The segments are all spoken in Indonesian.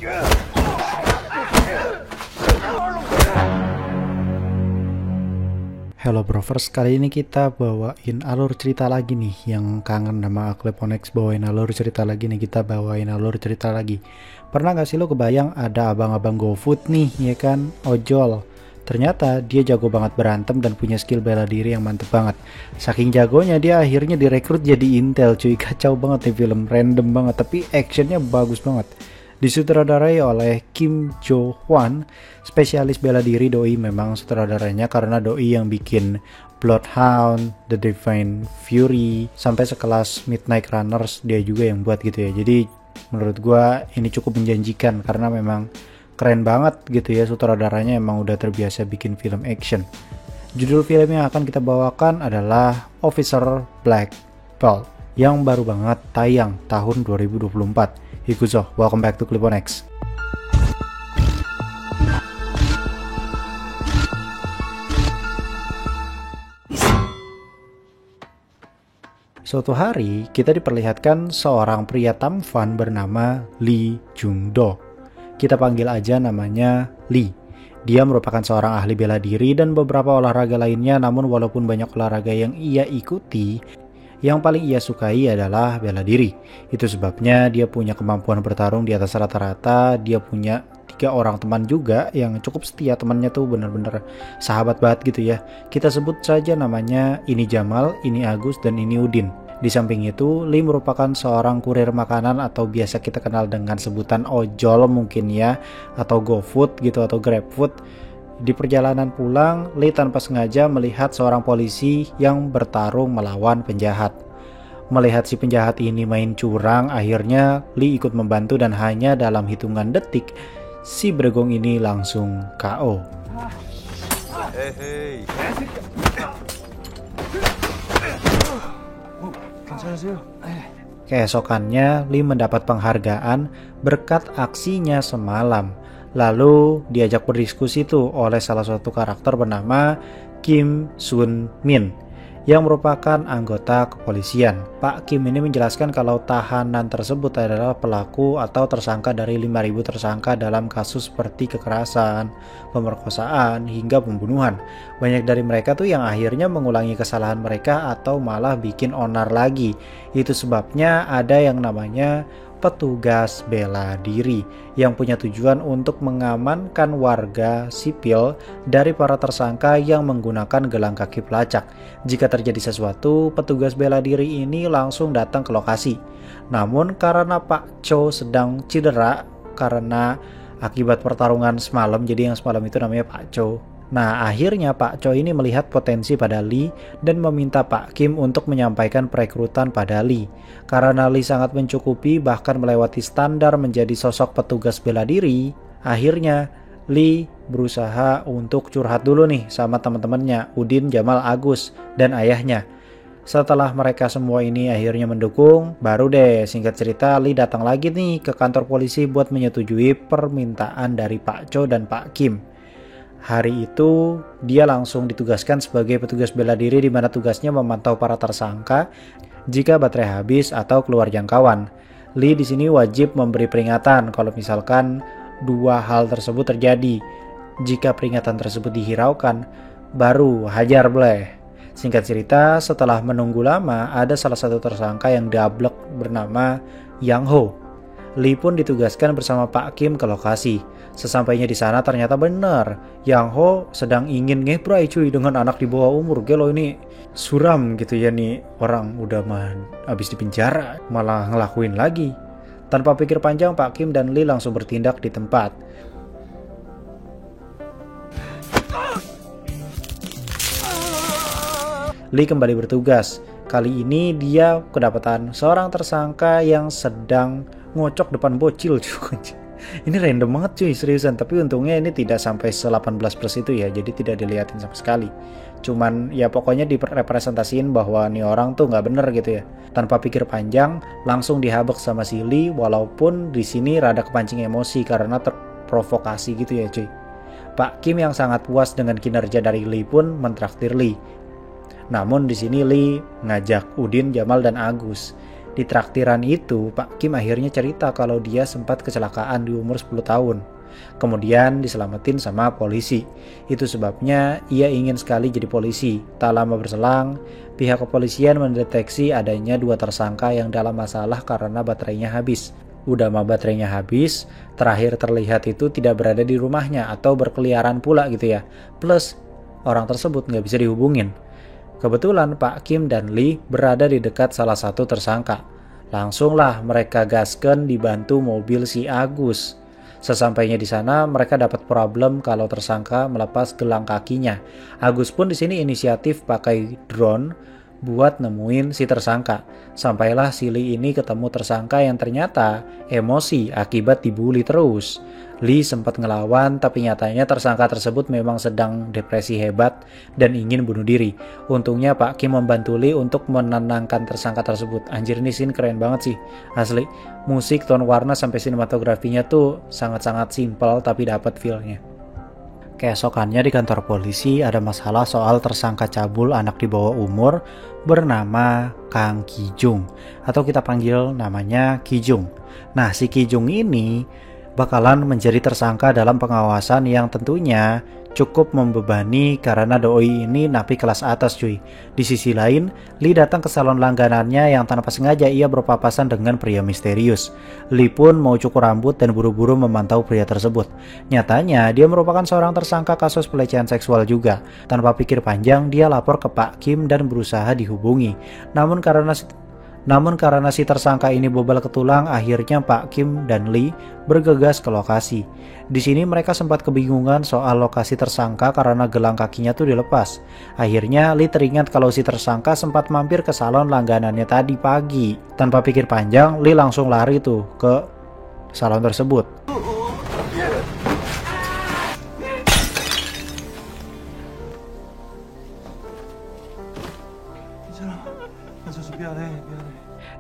Hello Brovers, kali ini kita bawain alur cerita lagi nih. Yang kangen sama Cliponex bawain alur cerita lagi nih, kita bawain alur cerita lagi. Pernah gak sih lo kebayang ada abang-abang GoFood nih, ya kan, ojol. Ternyata dia jago banget berantem dan punya skill bela diri yang mantep banget. Saking jagonya dia akhirnya direkrut jadi intel cuy. Kacau banget nih film, random banget tapi actionnya bagus banget. Disutradarai oleh Kim Jo Hwan, spesialis bela diri. Doi memang sutradaranya karena Doi yang bikin Bloodhound, The Divine Fury, sampai sekelas Midnight Runners dia juga yang buat gitu ya. Jadi menurut gua ini cukup menjanjikan karena memang keren banget gitu ya, sutradaranya emang udah terbiasa bikin film action. Judul film yang akan kita bawakan adalah Officer Black Belt yang baru banget tayang tahun 2024. Hikuzo, welcome back to Cliponex. Suatu hari, kita diperlihatkan seorang pria tampan bernama Lee Jung-do. Kita panggil aja namanya Lee. Dia merupakan seorang ahli bela diri dan beberapa olahraga lainnya, namun walaupun banyak olahraga yang ia ikuti, yang paling ia sukai adalah bela diri. Itu sebabnya dia punya kemampuan bertarung di atas rata-rata. Dia punya 3 orang teman juga yang cukup setia, temannya tuh bener-bener sahabat banget gitu ya. Kita sebut saja namanya ini Jamal, ini Agus, dan ini Udin. Di samping itu, Lee merupakan seorang kurir makanan atau biasa kita kenal dengan sebutan ojol mungkin ya, atau GoFood gitu atau GrabFood. Di perjalanan pulang, Lee tanpa sengaja melihat seorang polisi yang bertarung melawan penjahat. Melihat si penjahat ini main curang, akhirnya Lee ikut membantu dan hanya dalam hitungan detik, si bregong ini langsung KO. Keesokannya, Lee mendapat penghargaan berkat aksinya semalam. Lalu diajak berdiskusi tuh oleh salah satu karakter bernama Kim Sun Min yang merupakan anggota kepolisian. Pak Kim ini menjelaskan kalau tahanan tersebut adalah pelaku atau tersangka dari 5.000 tersangka dalam kasus seperti kekerasan, pemerkosaan, hingga pembunuhan. Banyak dari mereka tuh yang akhirnya mengulangi kesalahan mereka atau malah bikin onar lagi. Itu sebabnya ada yang namanya petugas bela diri yang punya tujuan untuk mengamankan warga sipil dari para tersangka yang menggunakan gelang kaki pelacak. Jika terjadi sesuatu, petugas bela diri ini langsung datang ke lokasi. Namun karena Pak Cho sedang cedera karena akibat pertarungan semalam, jadi yang semalam itu namanya Pak Cho. Nah, akhirnya Pak Cho ini melihat potensi pada Lee dan meminta Pak Kim untuk menyampaikan perekrutan pada Lee. Karena Lee sangat mencukupi bahkan melewati standar menjadi sosok petugas bela diri, akhirnya Lee berusaha untuk curhat dulu nih sama teman-temannya, Udin, Jamal, Agus, dan ayahnya. Setelah mereka semua ini akhirnya mendukung, baru deh singkat cerita Lee datang lagi nih ke kantor polisi buat menyetujui permintaan dari Pak Cho dan Pak Kim. Hari itu dia langsung ditugaskan sebagai petugas bela diri di mana tugasnya memantau para tersangka jika baterai habis atau keluar jangkauan. Lee di sini wajib memberi peringatan kalau misalkan 2 hal tersebut terjadi. Jika peringatan tersebut dihiraukan, baru hajar bleh. Singkat cerita, setelah menunggu lama, ada salah satu tersangka yang dablek bernama Yang Ho. Lee pun ditugaskan bersama Pak Kim ke lokasi. Sesampainya di sana ternyata benar, Yang Ho sedang ingin ngepray cuy dengan anak di bawah umur. Gelo ini suram gitu ya nih, orang udah habis di penjara malah ngelakuin lagi. Tanpa pikir panjang, Pak Kim dan Lee langsung bertindak di tempat. Lee kembali bertugas. Kali ini dia kedapatan seorang tersangka yang sedang ngocok depan bocil cuy. Ini random banget cuy, seriusan. Tapi untungnya ini tidak sampai 18+ itu ya, jadi tidak dilihatin sama sekali. Cuman ya pokoknya direpresentasiin bahwa nih orang tuh nggak bener gitu ya. Tanpa pikir panjang, langsung dihabek sama si Lee. Walaupun di sini rada kepancing emosi karena terprovokasi gitu ya cuy. Pak Kim yang sangat puas dengan kinerja dari Lee pun mentraktir Lee. Namun di sini Lee ngajak Udin, Jamal, dan Agus. Di traktiran itu, Pak Kim akhirnya cerita kalau dia sempat kecelakaan di umur 10 tahun. Kemudian diselamatin sama polisi. Itu sebabnya ia ingin sekali jadi polisi. Tak lama berselang, pihak kepolisian mendeteksi adanya 2 tersangka yang dalam masalah karena baterainya habis. Udah mah baterainya habis, terakhir terlihat itu tidak berada di rumahnya atau berkeliaran pula gitu ya. Plus, orang tersebut nggak bisa dihubungin. Kebetulan Pak Kim dan Lee berada di dekat salah satu tersangka. Langsunglah mereka gasken dibantu mobil si Agus. Sesampainya di sana, mereka dapat problem kalau tersangka melepas gelang kakinya. Agus pun di sini inisiatif pakai drone buat nemuin si tersangka. Sampailah si Lee ini ketemu tersangka yang ternyata emosi akibat dibully terus. Lee sempat ngelawan, tapi nyatanya tersangka tersebut memang sedang depresi hebat dan ingin bunuh diri. Untungnya Pak Kim membantu Lee untuk menenangkan tersangka tersebut. Anjir, ini scene keren banget sih, asli. Musik, tone warna, sampai sinematografinya tuh sangat-sangat simpel tapi dapat feel-nya. Keesokannya di kantor polisi ada masalah soal tersangka cabul anak di bawah umur bernama Kang Ki-jung, atau kita panggil namanya Ki-jung. Nah, si Ki-jung ini bakalan menjadi tersangka dalam pengawasan yang tentunya cukup membebani karena doi ini napi kelas atas cuy. Di sisi lain, Lee datang ke salon langganannya yang tanpa sengaja ia berpapasan dengan pria misterius. Lee pun mau cukur rambut dan buru-buru memantau pria tersebut. Nyatanya, dia merupakan seorang tersangka kasus pelecehan seksual juga. Tanpa pikir panjang, dia lapor ke Pak Kim dan berusaha dihubungi. Namun karena si tersangka ini bobal ke tulang, akhirnya Pak Kim dan Lee bergegas ke lokasi. Di sini mereka sempat kebingungan soal lokasi tersangka karena gelang kakinya tuh dilepas. Akhirnya Lee teringat kalau si tersangka sempat mampir ke salon langganannya tadi pagi. Tanpa pikir panjang, Lee langsung lari tuh ke salon tersebut.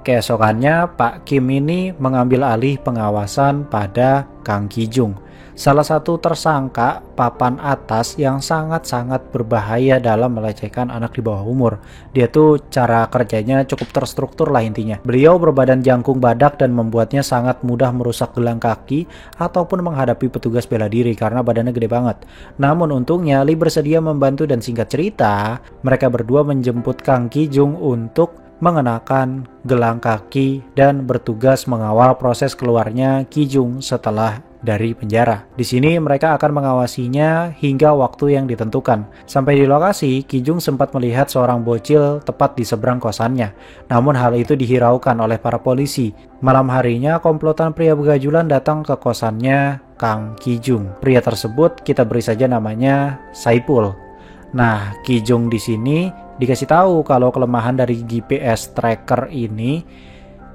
Keesokannya, Pak Kim ini mengambil alih pengawasan pada Kang Ki-jung, salah satu tersangka papan atas yang sangat-sangat berbahaya dalam melecehkan anak di bawah umur. Dia tuh cara kerjanya cukup terstruktur lah intinya. Beliau berbadan jangkung badak dan membuatnya sangat mudah merusak gelang kaki ataupun menghadapi petugas bela diri karena badannya gede banget. Namun untungnya Lee bersedia membantu dan singkat cerita, mereka berdua menjemput Kang Ki-jung untuk mengenakan gelang kaki dan bertugas mengawal proses keluarnya Ki-jung setelah dari penjara. Di sini mereka akan mengawasinya hingga waktu yang ditentukan. Sampai di lokasi, Ki-jung sempat melihat seorang bocil tepat di seberang kosannya. Namun hal itu dihiraukan oleh para polisi. Malam harinya, komplotan pria begajulan datang ke kosannya Kang Ki-jung. Pria tersebut kita beri saja namanya Saipul. Nah, Ki-jung di sini dikasih tahu kalau kelemahan dari GPS tracker ini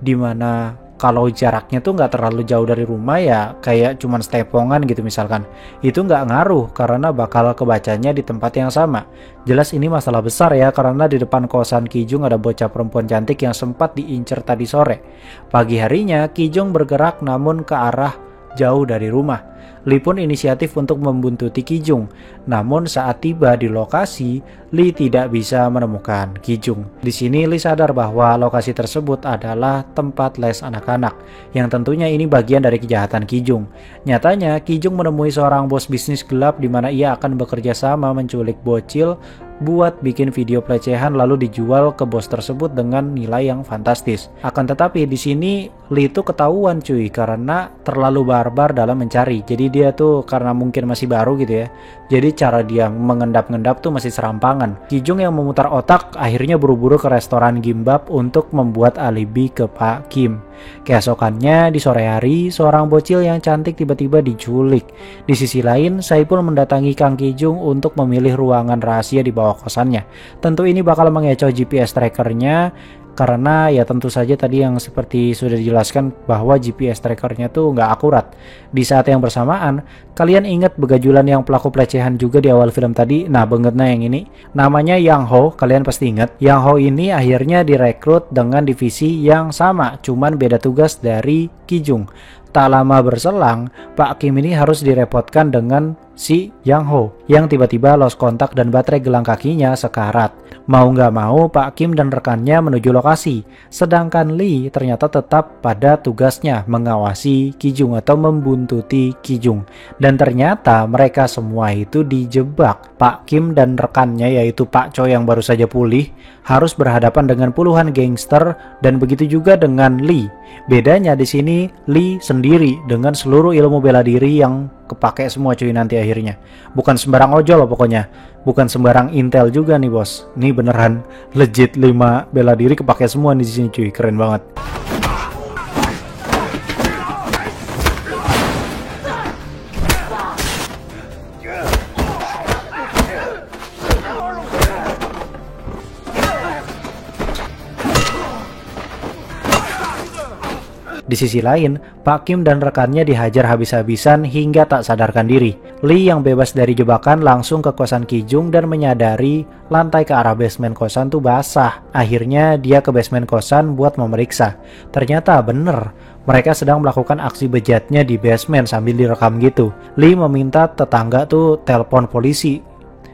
dimana kalau jaraknya tuh nggak terlalu jauh dari rumah ya kayak cuman stepongan gitu misalkan, itu nggak ngaruh karena bakal kebacanya di tempat yang sama. Jelas ini masalah besar ya karena di depan kosan Ki-jung ada bocah perempuan cantik yang sempat diincer tadi sore. Pagi harinya Ki-jung bergerak namun ke arah jauh dari rumah. Lee pun inisiatif untuk membuntuti Ki-jung. Namun saat tiba di lokasi, Lee tidak bisa menemukan Ki-jung. Di sini Lee sadar bahwa lokasi tersebut adalah tempat les anak-anak, yang tentunya ini bagian dari kejahatan Ki-jung. Nyatanya, Ki-jung menemui seorang bos bisnis gelap di mana ia akan bekerja sama menculik bocil buat bikin video pelecehan lalu dijual ke bos tersebut dengan nilai yang fantastis. Akan tetapi di sini Lee itu ketahuan cuy karena terlalu barbar dalam mencari. Jadi dia tuh karena mungkin masih baru gitu ya. Jadi cara dia mengendap-ngendap tuh masih serampangan. Ki-jung yang memutar otak akhirnya buru-buru ke restoran gimbap untuk membuat alibi ke Pak Kim. Keesokannya di sore hari, seorang bocil yang cantik tiba-tiba diculik. Di sisi lain, Saipul mendatangi Kang Ki-jung untuk memilih ruangan rahasia di bawah kosannya. Tentu ini bakal mengecoh GPS trackernya karena ya tentu saja tadi yang seperti sudah dijelaskan bahwa GPS trackernya tuh nggak akurat. Di saat yang bersamaan, kalian ingat begajulan yang pelaku pelecehan juga di awal film tadi? Nah, bangetnya yang ini. Namanya Yang Ho, kalian pasti ingat. Yang Ho ini akhirnya direkrut dengan divisi yang sama, cuman beda tugas dari Ki-jung. Tak lama berselang, Pak Kim ini harus direpotkan dengan si Yang Ho yang tiba-tiba lost kontak dan baterai gelang kakinya sekarat. Mau nggak mau, Pak Kim dan rekannya menuju lokasi, sedangkan Lee ternyata tetap pada tugasnya mengawasi Ki-jung atau membuntuti Ki-jung. Dan ternyata mereka semua itu dijebak. Pak Kim dan rekannya yaitu Pak Cho yang baru saja pulih harus berhadapan dengan puluhan gangster dan begitu juga dengan Lee. Bedanya di sini Lee sendiri dengan seluruh ilmu bela diri yang kepake semua cuy nanti akhirnya. Bukan sembarang ojol loh pokoknya. Bukan sembarang intel juga nih bos. Ini beneran legit 5 bela diri kepake semua di sini cuy. Keren banget. Di sisi lain, Pak Kim dan rekannya dihajar habis-habisan hingga tak sadarkan diri. Lee yang bebas dari jebakan langsung ke kosan Ki-jung dan menyadari lantai ke arah basement kosan tuh basah. Akhirnya dia ke basement kosan buat memeriksa. Ternyata bener, mereka sedang melakukan aksi bejatnya di basement sambil direkam gitu. Lee meminta tetangga tuh telepon polisi.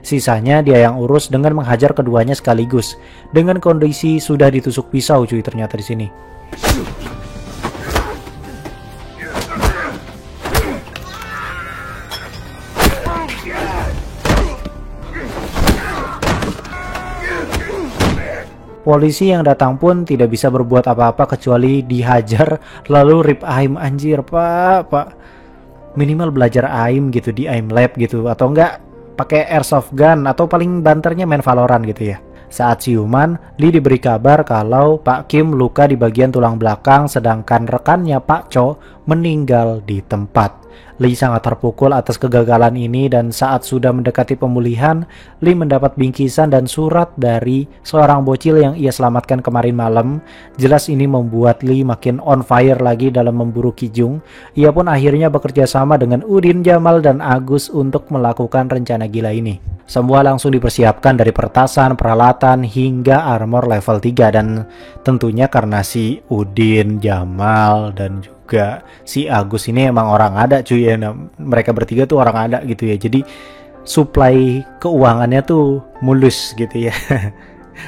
Sisanya dia yang urus dengan menghajar keduanya sekaligus. Dengan kondisi sudah ditusuk pisau cuy ternyata di sini. Polisi yang datang pun tidak bisa berbuat apa-apa kecuali dihajar lalu rip aim. Anjir pak minimal belajar aim gitu di aim lab gitu, atau enggak pakai airsoft gun, atau paling banternya main Valorant gitu ya. Saat siuman, Lee diberi kabar kalau Pak Kim luka di bagian tulang belakang sedangkan rekannya Pak Cho meninggal di tempat. Lee sangat terpukul atas kegagalan ini dan saat sudah mendekati pemulihan, Lee mendapat bingkisan dan surat dari seorang bocil yang ia selamatkan kemarin malam. Jelas ini membuat Lee makin on fire lagi dalam memburu Ki-jung. Ia pun akhirnya bekerja sama dengan Udin, Jamal, dan Agus untuk melakukan rencana gila ini. Semua langsung dipersiapkan dari pertasan, peralatan, hingga armor level 3. Dan tentunya karena si Udin, Jamal, dan juga si Agus ini emang orang ada cuy ya. Nah, mereka bertiga tuh orang ada gitu ya. Jadi supply keuangannya tuh mulus gitu ya.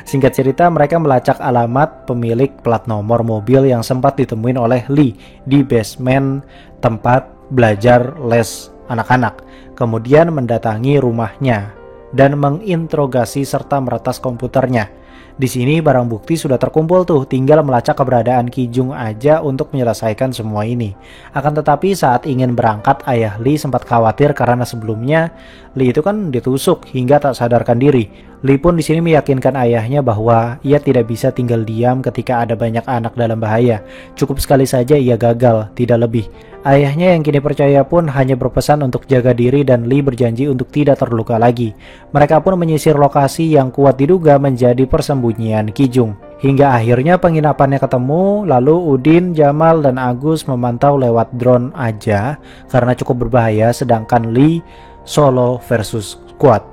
Singkat cerita, mereka melacak alamat pemilik plat nomor mobil yang sempat ditemuin oleh Lee di basement tempat belajar les anak-anak. Kemudian mendatangi rumahnya dan menginterogasi serta meretas komputernya. Di sini barang bukti sudah terkumpul tuh, tinggal melacak keberadaan Ki-jung aja untuk menyelesaikan semua ini. Akan tetapi saat ingin berangkat, ayah Lee sempat khawatir karena sebelumnya Lee itu kan ditusuk hingga tak sadarkan diri. Lee pun di sini meyakinkan ayahnya bahwa ia tidak bisa tinggal diam ketika ada banyak anak dalam bahaya. Cukup sekali saja ia gagal, tidak lebih. Ayahnya yang kini percaya pun hanya berpesan untuk jaga diri dan Lee berjanji untuk tidak terluka lagi. Mereka pun menyisir lokasi yang kuat diduga menjadi persembunyian Ki-jung. Hingga akhirnya penginapannya ketemu, lalu Udin, Jamal, dan Agus memantau lewat drone aja karena cukup berbahaya, sedangkan Lee solo versus squad.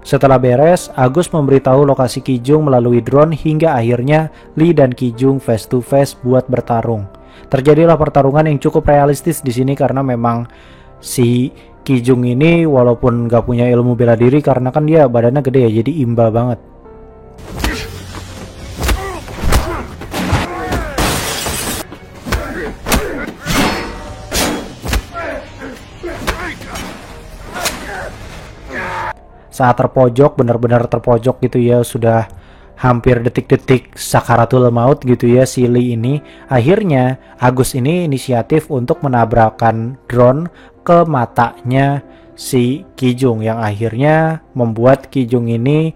Setelah beres, Agus memberitahu lokasi Ki-jung melalui drone hingga akhirnya Lee dan Ki-jung face to face buat bertarung. Terjadilah pertarungan yang cukup realistis di sini karena memang si Ki-jung ini walaupun gak punya ilmu bela diri karena kan dia badannya gede ya, jadi imba banget. Saat terpojok, benar-benar terpojok gitu ya, sudah hampir detik-detik sakaratul maut gitu ya si Lee ini. Akhirnya Agus ini inisiatif untuk menabrakkan drone ke matanya si Ki-jung yang akhirnya membuat Ki-jung ini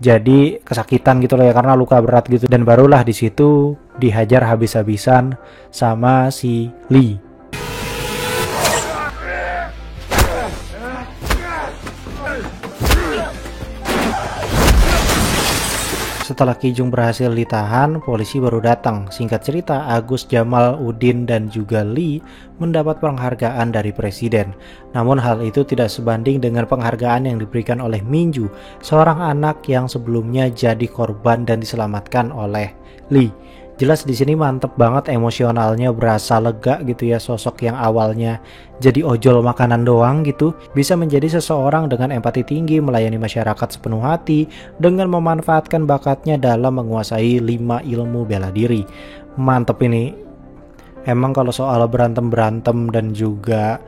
jadi kesakitan gitu loh ya, karena luka berat gitu. Dan barulah di situ dihajar habis-habisan sama si Lee. Setelah Ki Jung berhasil ditahan, polisi baru datang. Singkat cerita, Agus, Jamal, Udin, dan juga Lee mendapat penghargaan dari presiden. Namun hal itu tidak sebanding dengan penghargaan yang diberikan oleh Minju, seorang anak yang sebelumnya jadi korban dan diselamatkan oleh Lee. Jelas di sini mantep banget, emosionalnya berasa lega gitu ya. Sosok yang awalnya jadi ojol makanan doang gitu bisa menjadi seseorang dengan empati tinggi, melayani masyarakat sepenuh hati dengan memanfaatkan bakatnya dalam menguasai 5 ilmu bela diri. Mantep ini. Emang kalau soal berantem-berantem dan juga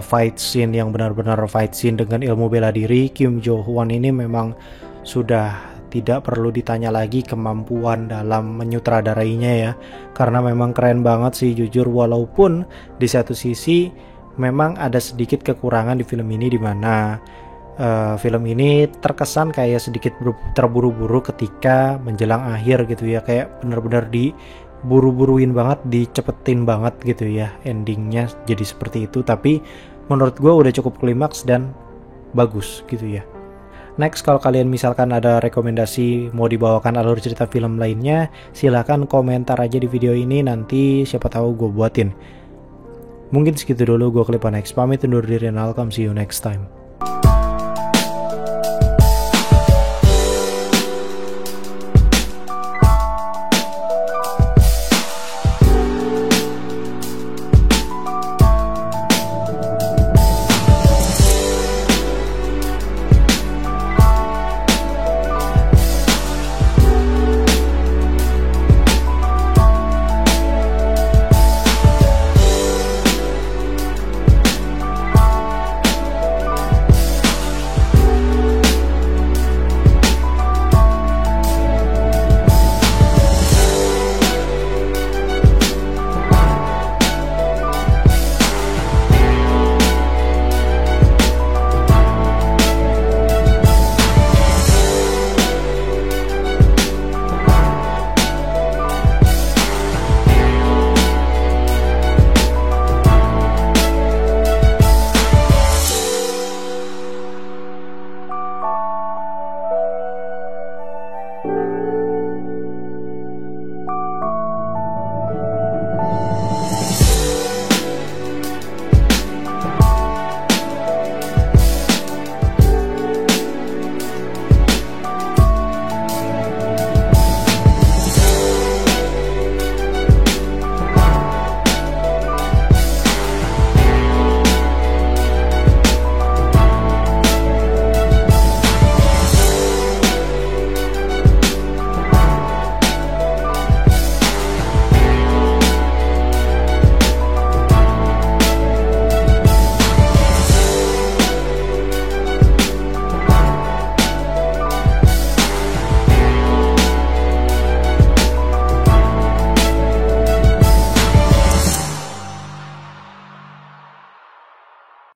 fight scene yang benar-benar fight scene dengan ilmu bela diri, Kim Jo Hwan ini memang sudah tidak perlu ditanya lagi kemampuan dalam menyutradarainya ya, karena memang keren banget sih jujur. Walaupun di satu sisi memang ada sedikit kekurangan di film ini, dimana film ini terkesan kayak sedikit terburu-buru ketika menjelang akhir gitu ya, kayak benar-benar diburu-buruin banget, dicepetin banget gitu ya endingnya jadi seperti itu. Tapi menurut gue udah cukup klimaks dan bagus gitu ya. Next, kalau kalian misalkan ada rekomendasi mau dibawakan alur cerita film lainnya, silahkan komentar aja di video ini, nanti siapa tahu gue buatin. Mungkin segitu dulu, gue Clip Next pamit undur diri, and I'll come see you next time.